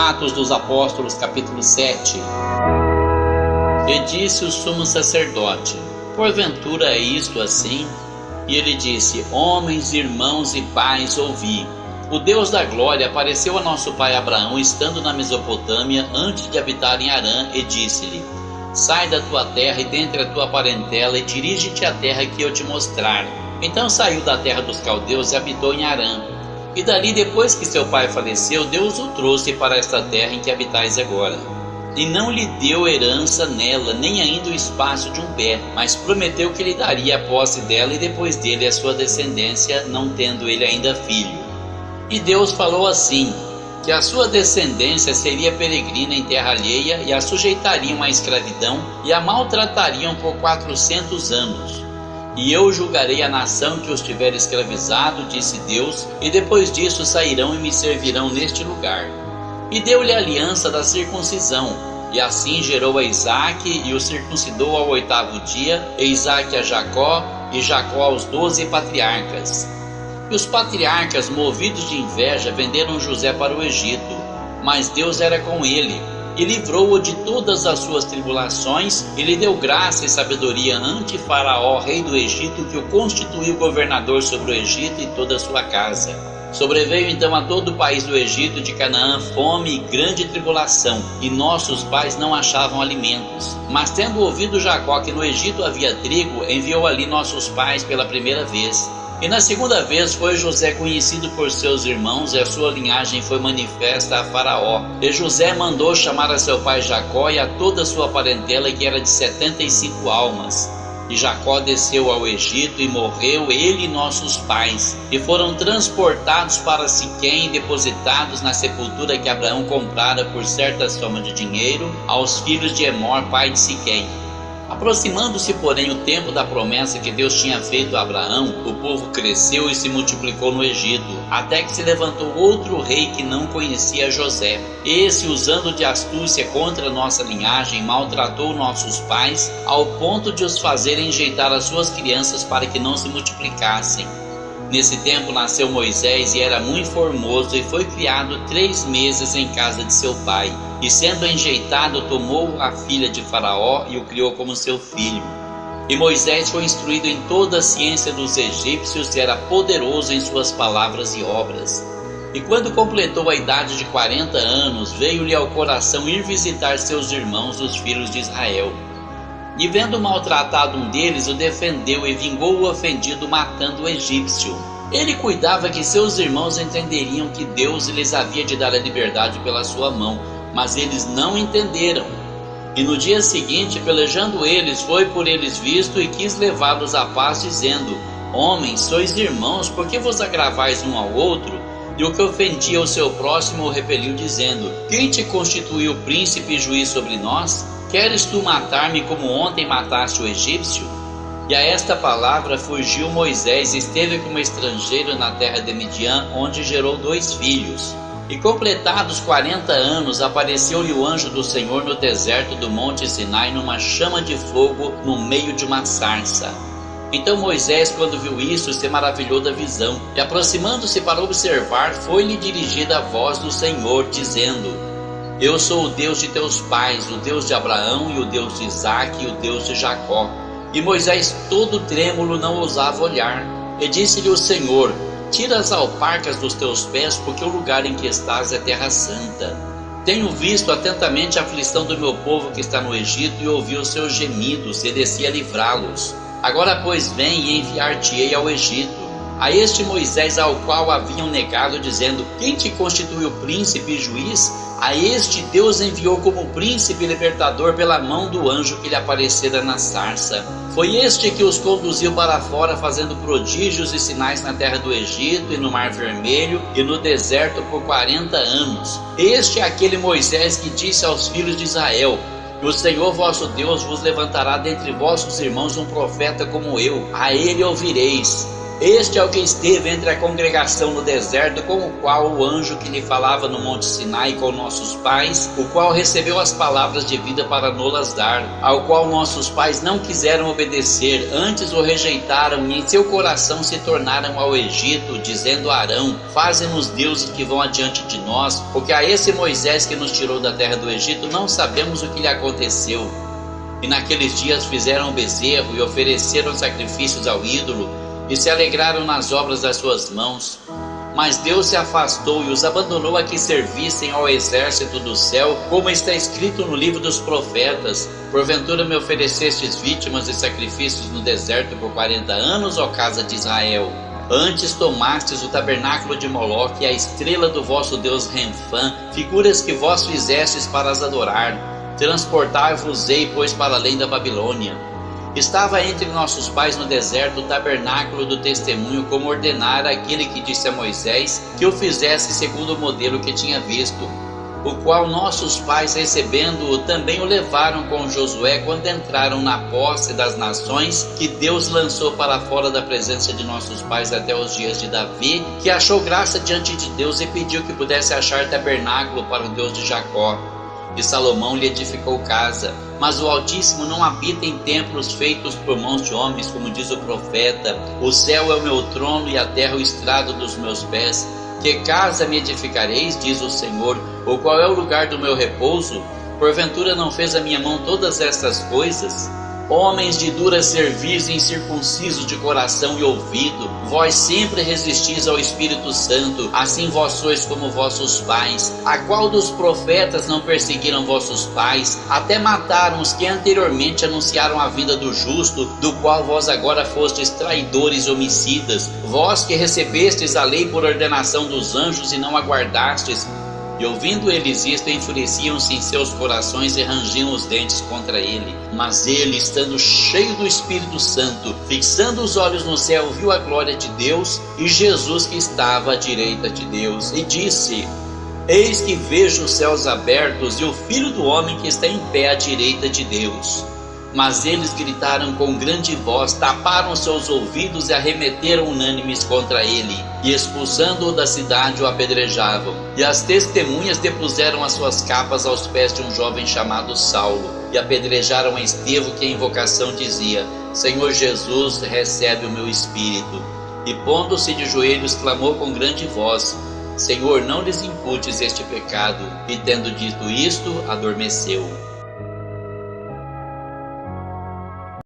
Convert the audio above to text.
Atos dos Apóstolos, capítulo 7. E disse o sumo sacerdote: porventura é isto assim? E ele disse: homens, irmãos e pais, ouvi. O Deus da glória apareceu a nosso pai Abraão, estando na Mesopotâmia, antes de habitar em Harã, e disse-lhe: sai da tua terra e dentre a tua parentela, e dirige-te à terra que eu te mostrar. Então saiu da terra dos caldeus e habitou em Harã. E dali, depois que seu pai faleceu, Deus o trouxe para esta terra em que habitais agora. E não lhe deu herança nela, nem ainda o espaço de um pé, mas prometeu que lhe daria a posse dela e depois dele a sua descendência, não tendo ele ainda filho. E Deus falou assim: que a sua descendência seria peregrina em terra alheia, e a sujeitariam à escravidão, e a maltratariam por 400 anos. E eu julgarei a nação que os tiver escravizado, disse Deus, e depois disso sairão e me servirão neste lugar. E deu-lhe a aliança da circuncisão, e assim gerou a Isaque, e o circuncidou ao 8º dia, e Isaque a Jacó, e Jacó aos 12 patriarcas. E os patriarcas, movidos de inveja, venderam José para o Egito, mas Deus era com ele, e livrou-o de todas as suas tribulações, e lhe deu graça e sabedoria ante Faraó, rei do Egito, que o constituiu governador sobre o Egito e toda a sua casa. Sobreveio então a todo o país do Egito de Canaã fome e grande tribulação, e nossos pais não achavam alimentos. Mas tendo ouvido Jacó que no Egito havia trigo, enviou ali nossos pais pela primeira vez. E na segunda vez foi José conhecido por seus irmãos, e a sua linhagem foi manifesta a Faraó. E José mandou chamar a seu pai Jacó e a toda a sua parentela, que era de 75 almas. E Jacó desceu ao Egito e morreu, ele e nossos pais, e foram transportados para Siquém e depositados na sepultura que Abraão comprara por certa soma de dinheiro aos filhos de Emor, pai de Siquém. Aproximando-se, porém, o tempo da promessa que Deus tinha feito a Abraão, o povo cresceu e se multiplicou no Egito, até que se levantou outro rei que não conhecia José. Esse, usando de astúcia contra nossa linhagem, maltratou nossos pais, ao ponto de os fazer enjeitar as suas crianças para que não se multiplicassem. Nesse tempo nasceu Moisés, e era muito formoso, e foi criado 3 meses em casa de seu pai. E sendo enjeitado, tomou a filha de Faraó e o criou como seu filho. E Moisés foi instruído em toda a ciência dos egípcios, e era poderoso em suas palavras e obras. E quando completou a idade de 40 anos, veio-lhe ao coração ir visitar seus irmãos, os filhos de Israel. E vendo maltratado um deles, o defendeu e vingou o ofendido, matando o egípcio. Ele cuidava que seus irmãos entenderiam que Deus lhes havia de dar a liberdade pela sua mão, mas eles não entenderam. E no dia seguinte, pelejando eles, foi por eles visto e quis levá-los à paz, dizendo: homens, sois irmãos, por que vos agravais um ao outro? E o que ofendia o seu próximo o repeliu, dizendo: quem te constituiu príncipe e juiz sobre nós? Queres tu matar-me como ontem mataste o egípcio? E a esta palavra fugiu Moisés e esteve como estrangeiro na terra de Midian, onde gerou 2 filhos. E completados 40 anos, apareceu-lhe o anjo do Senhor no deserto do monte Sinai, numa chama de fogo no meio de uma sarça. Então Moisés, quando viu isso, se maravilhou da visão, e aproximando-se para observar, foi-lhe dirigida a voz do Senhor, dizendo: eu sou o Deus de teus pais, o Deus de Abraão, e o Deus de Isaque, e o Deus de Jacó. E Moisés, todo trêmulo, não ousava olhar. E disse-lhe o Senhor: tira as alparcas dos teus pés, porque o lugar em que estás é terra santa. Tenho visto atentamente a aflição do meu povo que está no Egito, e ouvi os seus gemidos, e desci a livrá-los. Agora, pois, vem e enviar-te-ei ao Egito. A este Moisés, ao qual haviam negado, dizendo: quem te constituiu príncipe e juiz? A este Deus enviou como príncipe e libertador pela mão do anjo que lhe aparecera na sarça. Foi este que os conduziu para fora, fazendo prodígios e sinais na terra do Egito e no Mar Vermelho e no deserto por 40 anos. Este é aquele Moisés que disse aos filhos de Israel: o Senhor vosso Deus vos levantará dentre vossos irmãos um profeta como eu, a ele ouvireis. Este é o que esteve entre a congregação no deserto, com o qual o anjo que lhe falava no monte Sinai com nossos pais, o qual recebeu as palavras de vida para nolas dar, ao qual nossos pais não quiseram obedecer, antes o rejeitaram e em seu coração se tornaram ao Egito, dizendo a Arão: faze-nos deuses que vão adiante de nós, porque a esse Moisés que nos tirou da terra do Egito não sabemos o que lhe aconteceu. E naqueles dias fizeram um bezerro e ofereceram sacrifícios ao ídolo, e se alegraram nas obras das suas mãos. Mas Deus se afastou e os abandonou a que servissem ao exército do céu, como está escrito no livro dos profetas: porventura me oferecestes vítimas e sacrifícios no deserto por 40 anos, ó casa de Israel? Antes tomastes o tabernáculo de Moloque e a estrela do vosso deus Renfã, figuras que vós fizestes para as adorar. Transportar-vos-ei, pois, para além da Babilônia. Estava entre nossos pais no deserto o tabernáculo do testemunho, como ordenara aquele que disse a Moisés que o fizesse segundo o modelo que tinha visto, o qual nossos pais, recebendo-o, também o levaram com Josué quando entraram na posse das nações que Deus lançou para fora da presença de nossos pais até os dias de Davi, que achou graça diante de Deus e pediu que pudesse achar tabernáculo para o Deus de Jacó. E Salomão lhe edificou casa, mas o Altíssimo não habita em templos feitos por mãos de homens, como diz o profeta: o céu é o meu trono e a terra o estrado dos meus pés. Que casa me edificareis, diz o Senhor, ou qual é o lugar do meu repouso? Porventura não fez a minha mão todas estas coisas? Homens de dura cerviz e incircuncisos de coração e ouvido, vós sempre resistis ao Espírito Santo, assim vós sois como vossos pais. A qual dos profetas não perseguiram vossos pais, até mataram os que anteriormente anunciaram a vinda do justo, do qual vós agora fostes traidores e homicidas, vós que recebestes a lei por ordenação dos anjos e não aguardastes? E ouvindo eles isto, enfureciam-se em seus corações e rangiam os dentes contra ele. Mas ele, estando cheio do Espírito Santo, fixando os olhos no céu, viu a glória de Deus e Jesus que estava à direita de Deus, e disse: eis que vejo os céus abertos e o Filho do Homem que está em pé à direita de Deus. Mas eles gritaram com grande voz, taparam seus ouvidos e arremeteram unânimes contra ele, e expulsando-o da cidade o apedrejavam. E as testemunhas depuseram as suas capas aos pés de um jovem chamado Saulo, e apedrejaram a Estevão, que a invocação dizia: Senhor Jesus, recebe o meu espírito. E pondo-se de joelhos, clamou com grande voz: Senhor, não lhes imputes este pecado. E tendo dito isto, adormeceu.